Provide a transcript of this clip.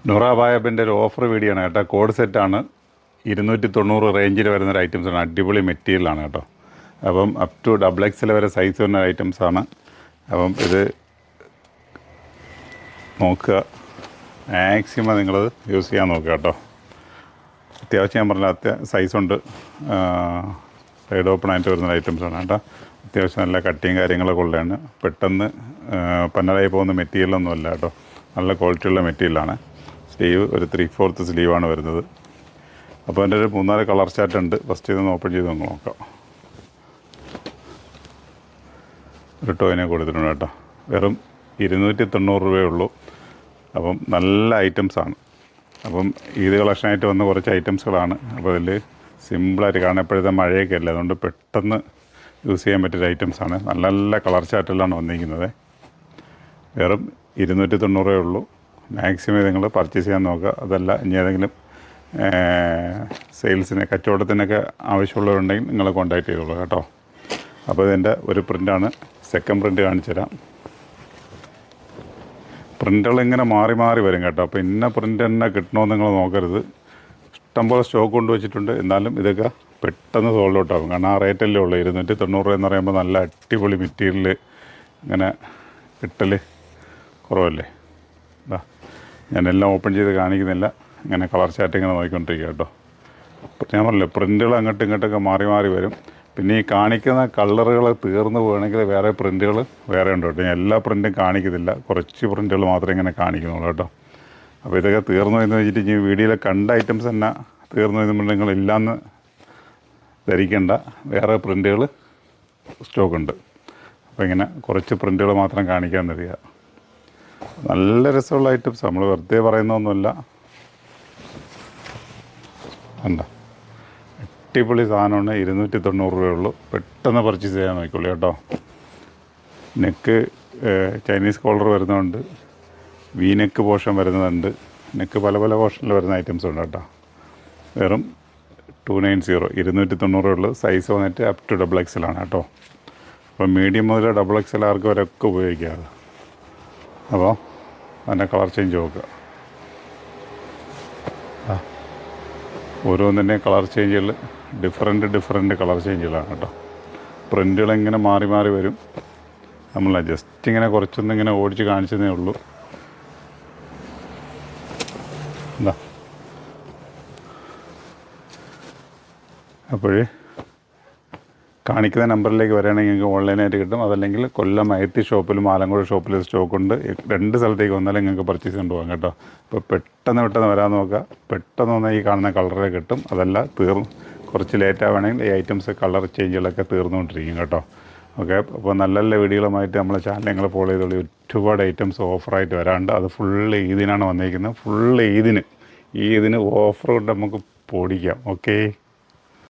നൂറ അബായബിൻ്റെ ഒരു offer video ആണ് കേട്ടോ. കോഡ് സെറ്റാണ്, 290 റേഞ്ചിൽ വരുന്നൊരു ഐറ്റംസാണ്. അടിപൊളി മെറ്റീരിയലാണ് കേട്ടോ. അപ്പം അപ് ടു XXL വരെ സൈസ് വരുന്ന ഐറ്റംസാണ്. അപ്പം ഇത് നോക്കുക, മാക്സിമം നിങ്ങളത് യൂസ് ചെയ്യാൻ നോക്കുക കേട്ടോ. അത്യാവശ്യം ഞാൻ പറഞ്ഞ സൈസുണ്ട്, സൈഡ് ഓപ്പൺ ആയിട്ട് വരുന്ന ഐറ്റംസാണ് കേട്ടോ. അത്യാവശ്യം നല്ല കട്ടിയും കാര്യങ്ങളൊക്കെ ഉള്ളതാണ്. പെട്ടെന്ന് പന്നലായി പോകുന്ന മെറ്റീരിയലൊന്നും അല്ല കേട്ടോ. നല്ല ക്വാളിറ്റിയുള്ള മെറ്റീരിയലാണ്. സ്ലീവ് ഒരു 3/4 സ്ലീവാണ് വരുന്നത്. അപ്പോൾ അതിൻ്റെ ഒരു 3-4 കളർ ചാർട്ട് ഉണ്ട്. ഫസ്റ്റ് ഇതൊന്ന് ഓപ്പൺ ചെയ്ത് നമുക്ക് നോക്കാം. ഒരു ടോയിനെ കൊടുത്തിട്ടുണ്ട് കേട്ടോ. വെറും 290 രൂപയേ ഉള്ളൂ. അപ്പം നല്ല ഐറ്റംസാണ്. അപ്പം ഈദ് കളക്ഷനായിട്ട് വന്ന കുറച്ച് ഐറ്റംസുകളാണ്. അപ്പോൾ അതിൽ സിമ്പിളായിട്ട് കാണാൻ, എപ്പോഴത്തെ മഴയൊക്കെ അല്ലേ, അതുകൊണ്ട് പെട്ടെന്ന് യൂസ് ചെയ്യാൻ പറ്റിയ ഐറ്റംസാണ്. നല്ല നല്ല കളർ ചാർട്ടിലാണ് വന്നിരിക്കുന്നത്. വെറും 290 രൂപയേ ഉള്ളൂ. മാക്സിമം നിങ്ങൾ പർച്ചേസ് ചെയ്യാൻ നോക്കുക. അതല്ല ഇനി ഏതെങ്കിലും സെയിൽസിന്, കച്ചവടത്തിനൊക്കെ ആവശ്യമുള്ളവരുണ്ടെങ്കിൽ നിങ്ങൾ കോൺടാക്ട് ചെയ്തോളൂ കേട്ടോ. അപ്പോൾ ഇതിൻ്റെ ഒരു പ്രിൻ്റാണ്. സെക്കൻഡ് പ്രിൻ്റ് കാണിച്ചു തരാം. പ്രിൻ്റുകൾ ഇങ്ങനെ മാറി മാറി വരും കേട്ടോ. അപ്പോൾ ഇന്ന പ്രിൻ്റ് തന്നെ കിട്ടണമെന്ന് നിങ്ങൾ നോക്കരുത്. ഇഷ്ടംപോലെ സ്റ്റോക്ക് കൊണ്ടുവച്ചിട്ടുണ്ട്. എന്നാലും ഇതൊക്കെ പെട്ടെന്ന് സോൾഡ് ഔട്ട് ആകും. കാരണം ആ റേറ്റല്ലേ ഉള്ളൂ. 290 രൂപ എന്ന് പറയുമ്പോൾ നല്ല അടിപൊളി മെറ്റീരിയൽ ഇങ്ങനെ കിട്ടൽ കുറവല്ലേ. ഞാനെല്ലാം ഓപ്പൺ ചെയ്ത് കാണിക്കുന്നില്ല, ഇങ്ങനെ കളർ ചാറ്റ് ഇങ്ങനെ നോക്കിക്കൊണ്ടിരിക്കുക കേട്ടോ. ഞാൻ പറഞ്ഞില്ലേ, പ്രിൻ്റുകൾ അങ്ങോട്ടും ഇങ്ങോട്ടൊക്കെ മാറി മാറി വരും. പിന്നെ ഈ കാണിക്കുന്ന കളറുകൾ തീർന്നു പോകണമെങ്കിൽ വേറെ പ്രിൻ്റുകൾ വേറെ ഉണ്ട് കേട്ടോ. ഞാൻ എല്ലാ പ്രിൻറ്റും കാണിക്കുന്നില്ല, കുറച്ച് പ്രിൻ്റുകൾ മാത്രമേ ഇങ്ങനെ കാണിക്കുന്നുള്ളൂ കേട്ടോ. അപ്പോൾ ഇതൊക്കെ തീർന്നു എന്ന് വെച്ചിട്ട് ഈ വീഡിയോയിൽ കണ്ട ഐറ്റംസ് തന്നെ തീർന്നു എന്ന് നിങ്ങളില്ലാന്ന് ധരിക്കേണ്ട. വേറെ പ്രിൻ്റുകൾ സ്റ്റോക്കുണ്ട്. അപ്പോൾ ഇങ്ങനെ കുറച്ച് പ്രിൻ്റുകൾ മാത്രം കാണിക്കാൻ തരിക. നല്ല രസമുള്ള ഐറ്റംസ്, നമ്മൾ വെറുതെ പറയുന്നൊന്നുമല്ല. കണ്ട അടിപൊളി സാധനമാണ്. 290 രൂപയുള്ളൂ. പെട്ടെന്ന് പർച്ചേസ് ചെയ്യാൻ നോക്കിക്കോളൂ കേട്ടോ. നെക്ക് ചൈനീസ് കോളർ വരുന്നുണ്ട്, വി നെക്ക് പോർഷൻ വരുന്നുണ്ട്. നെക്ക് പല പല പോർഷനിൽ വരുന്ന ഐറ്റംസ് ഉണ്ട് കേട്ടോ. വെറും 290, 290 ഉള്ളൂ. സൈസ് വന്നിട്ട് അപ് ടു XXL ആണ് കേട്ടോ. അപ്പോൾ മീഡിയം മുതൽ XXL ആർക്ക് വരെയൊക്കെ ഉപയോഗിക്കാതെ. അപ്പോൾ അതിൻ്റെ കളർ ചേഞ്ച് നോക്കുക. ഓരോന്നിൻ്റെയും കളർ ചേഞ്ചുകൾ ഡിഫറെൻറ്റ് കളർ ചേഞ്ചുകളാണ് കേട്ടോ. പ്രിൻ്റുകൾ ഇങ്ങനെ മാറി മാറി വരും. നമ്മൾ ജസ്റ്റ് ഇങ്ങനെ കുറച്ചൊന്നിങ്ങനെ ഓടിച്ച് കാണിച്ചതേ ഉള്ളൂ. എന്താ അപ്പോഴേ കാണിക്കുന്ന നമ്പറിലേക്ക് വരികയാണെങ്കിൽ നിങ്ങൾക്ക് ഓൺലൈനായിട്ട് കിട്ടും. അതല്ലെങ്കിൽ കൊല്ലം ഐത്തി ഷോപ്പിലും ആലങ്കോട് ഷോപ്പിലും സ്റ്റോക്കുണ്ട്. 2 സ്ഥലത്തേക്ക് വന്നാലും നിങ്ങൾക്ക് പർച്ചേസ് കൊണ്ടുപോകാം കേട്ടോ. അപ്പോൾ പെട്ടെന്ന് വരാൻ നോക്കുക. പെട്ടെന്ന് വന്നാൽ ഈ കാണുന്ന കളറേ കിട്ടും. അതല്ല കുറച്ച് ലേറ്റാവുകയാണെങ്കിൽ ഈ ഐറ്റംസ് കളർ ചേഞ്ചുകളൊക്കെ തീർന്നുകൊണ്ടിരിക്കും കേട്ടോ. ഓക്കെ, അപ്പോൾ നല്ല നല്ല വീഡിയോകളുമായിട്ട് നമ്മളെ ചാനൽ നിങ്ങൾ ഫോളോ ചെയ്തോളൂ. ഒരുപാട് ഐറ്റംസ് ഓഫറായിട്ട് വരാണ്ട്. അത് ഫുള്ള് ഈദിനാണ് വന്നിരിക്കുന്നത്. ഫുള്ള് ഈദിന് ഓഫർ കൊണ്ട് നമുക്ക് പൊടിക്കാം. ഓക്കെ.